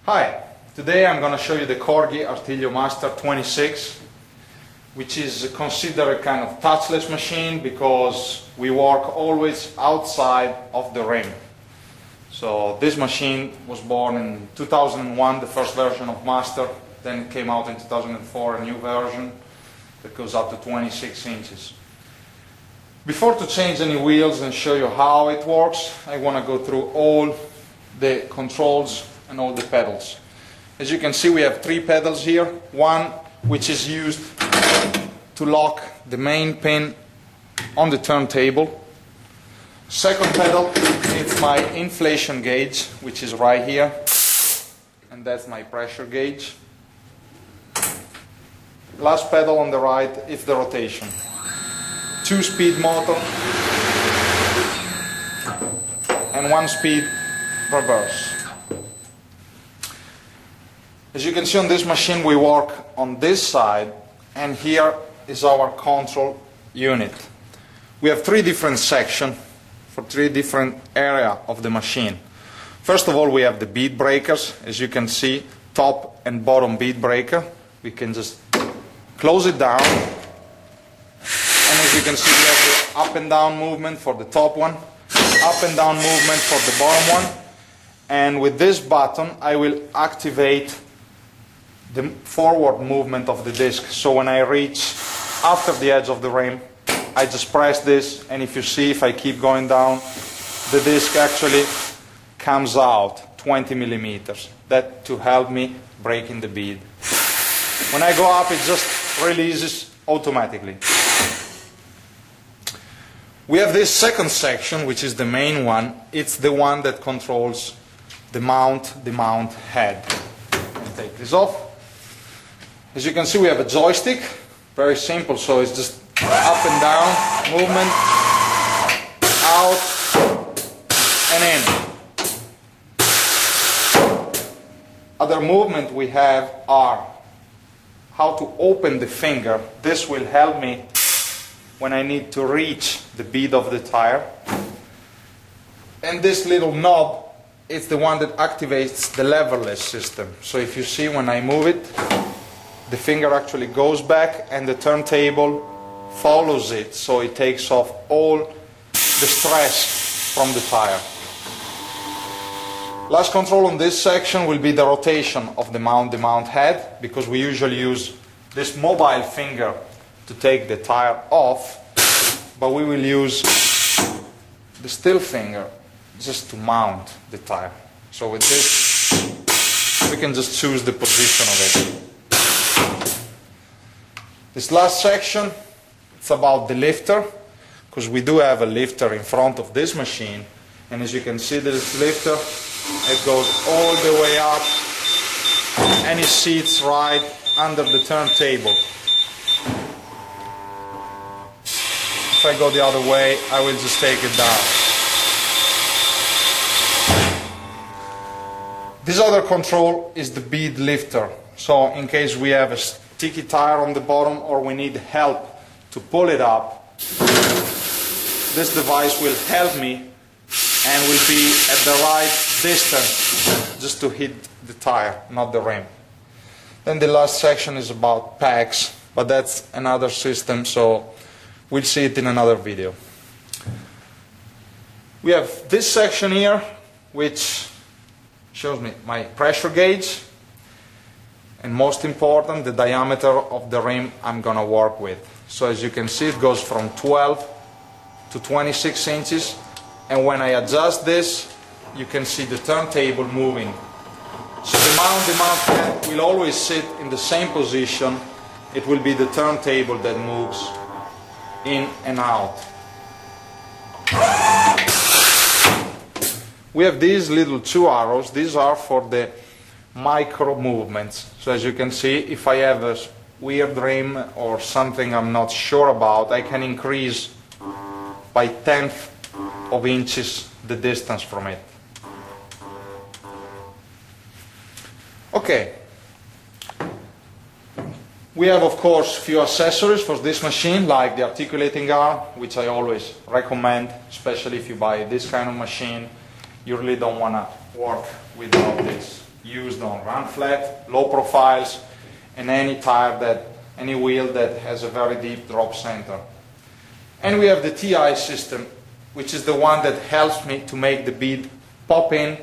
Hi, today I'm going to show you the Corgi Artiglio Master 26, which is considered a kind of touchless machine because we work always outside of the rim. So this machine was born in 2001, the first version of Master, then it came out in 2004, a new version that goes up to 26 inches. Before to change any wheels and show you how it works, I want to go through all the controls and all the pedals. As you can see, we have 3 pedals here. One which is used to lock the main pin on the turntable. Second pedal is my inflation gauge, which is right here, and that's my pressure gauge. Last pedal on the right is the rotation. 2-speed motor and 1-speed reverse. As you can see on this machine, we work on this side, and here is our control unit. We have 3 different sections for 3 different areas of the machine. First of all, we have the bead breakers. As you can see, top and bottom bead breaker. We can just close it down, and as you can see, we have the up and down movement for the top one, up and down movement for the bottom one, and with this button I will activate the forward movement of the disc. So when I reach after the edge of the rim, I just press this, and if you see, if I keep going down, the disc actually comes out 20 millimeters. That to help me breaking the bead. When I go up, it just releases automatically. We have this second section, which is the main one. It's the one that controls the mount head. I'll take this off. As you can see, we have a joystick, very simple, so it's just up and down, movement, out and in. Other movement we have are how to open the finger. This will help me when I need to reach the bead of the tire. And this little knob is the one that activates the leverless system. So if you see, when I move it, the finger actually goes back and the turntable follows it, so it takes off all the stress from the tire. Last control on this section will be the rotation of the mount head, because we usually use this mobile finger to take the tire off, but we will use the still finger just to mount the tire. So with this, we can just choose the position of it. This last section, it's about the lifter, because we do have a lifter in front of this machine, and as you can see, this lifter, it goes all the way up and it sits right under the turntable. If I go the other way, I will just take it down. This other control is the bead lifter. So in case we have a sticky tire on the bottom or we need help to pull it up, this device will help me and will be at the right distance just to hit the tire, not the rim. Then the last section is about packs, but that's another system, so we'll see it in another video. We have this section here, which shows me my pressure gauge, and most important, the diameter of the rim I'm going to work with. So as you can see, it goes from 12 to 26 inches, and when I adjust this, you can see the turntable moving. So the mount head will always sit in the same position. It will be the turntable that moves in and out. We have these little 2 arrows. These are for the micro movements. So as you can see, if I have a weird rim or something I'm not sure about, I can increase by 1/10 of inches the distance from it. Okay. We have, of course, few accessories for this machine, like the articulating arm, which I always recommend, especially if you buy this kind of machine. You really don't want to work without this. used on run flat, low profiles, and any wheel that has a very deep drop center. And we have the TI system, which is the one that helps me to make the bead pop in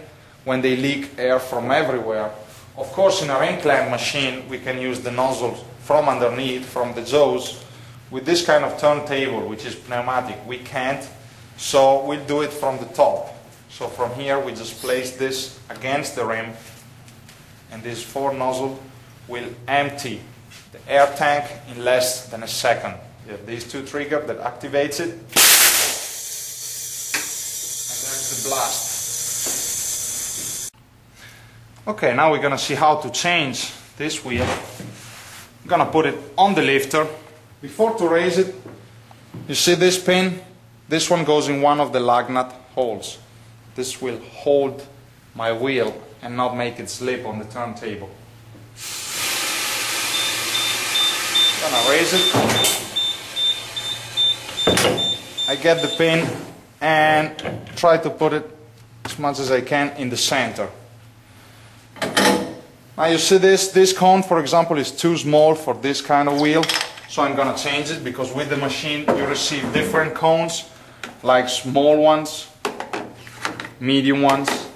when they leak air from everywhere. Of course, in our implant machine, we can use the nozzle from underneath, from the jaws. With this kind of turntable, which is pneumatic, we can't, so we'll do it from the top. So from here, we just place this against the rim, and this 4 nozzle will empty the air tank in less than a second. You have these 2 triggers that activates it, and there's the blast. Okay, now we're going to see how to change this wheel. I'm going to put it on the lifter. Before to raise it, you see this pin? This one goes in one of the lug nut holes. This will hold my wheel and not make it slip on the turntable. I'm going to raise it. I get the pin and try to put it as much as I can in the center. Now you see this cone, for example, is too small for this kind of wheel, so I'm going to change it, because with the machine you receive different cones, like small ones, medium ones,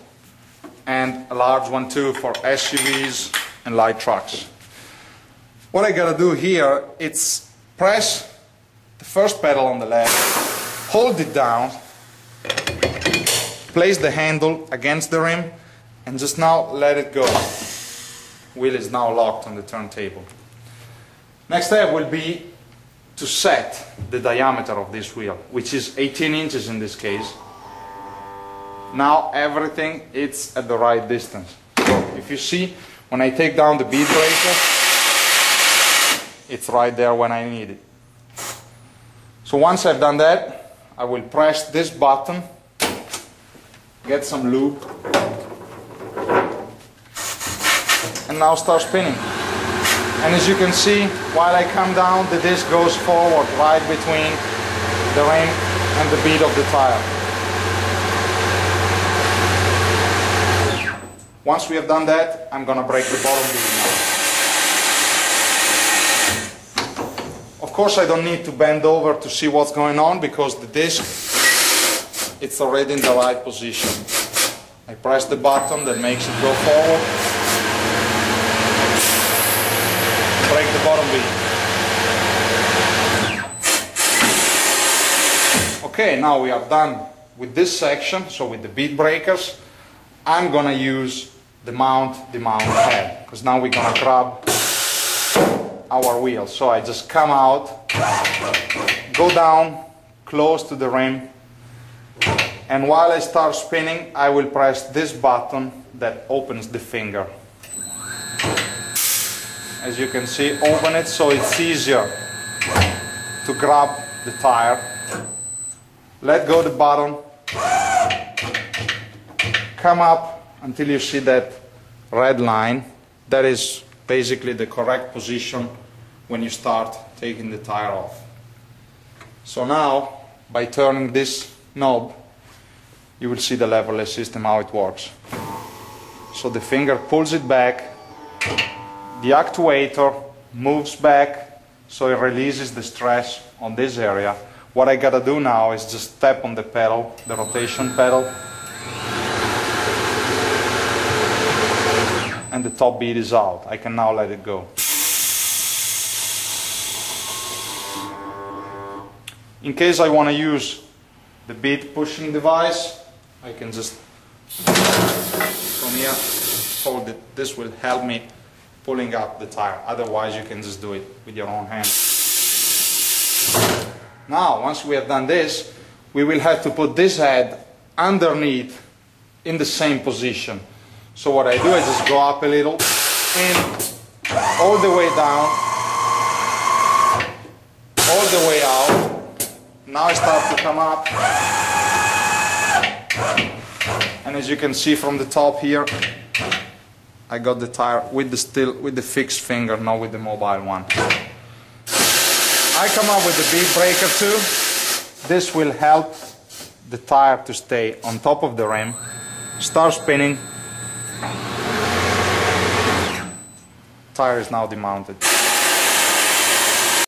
and a large one too for SUVs and light trucks. What I got to do here is press the first pedal on the left, hold it down, place the handle against the rim, and just now let it go. Wheel is now locked on the turntable. Next step will be to set the diameter of this wheel, which is 18 inches in this case. Now everything is at the right distance. So if you see, when I take down the bead breaker, it's right there when I need it. So once I've done that, I will press this button, get some lube, and now start spinning. And as you can see, while I come down, the disc goes forward right between the rim and the bead of the tire. Once we have done that, I'm going to break the bottom bead now. Of course, I don't need to bend over to see what's going on, because the disc, it's already in the right position. I press the button that makes it go forward. Break the bottom bead. Okay, now we are done with this section, so with the bead breakers. I'm gonna use the mount head, because now we're gonna grab our wheel. So I just come out, go down close to the rim, and while I start spinning, I will press this button that opens the finger. As you can see, open it so it's easier to grab the tire. Let go the bottom, come up until you see that red line. That is basically the correct position when you start taking the tire off. So now, by turning this knob, you will see the leverless system, how it works. So the finger pulls it back, the actuator moves back, so it releases the stress on this area. What I gotta do now is just tap on the pedal, the rotation pedal, and the top bead is out. I can now let it go. In case I want to use the bead pushing device, I can just from here hold it. This will help me pulling up the tire. Otherwise you can just do it with your own hand. Now once we have done this, we will have to put this head underneath in the same position. So what I do is just go up a little, in, all the way down, all the way out. Now I start to come up, and as you can see from the top here, I got the tire with the fixed finger, not with the mobile one. I come up with the bead breaker too. This will help the tire to stay on top of the rim. Start spinning. Tire is now demounted.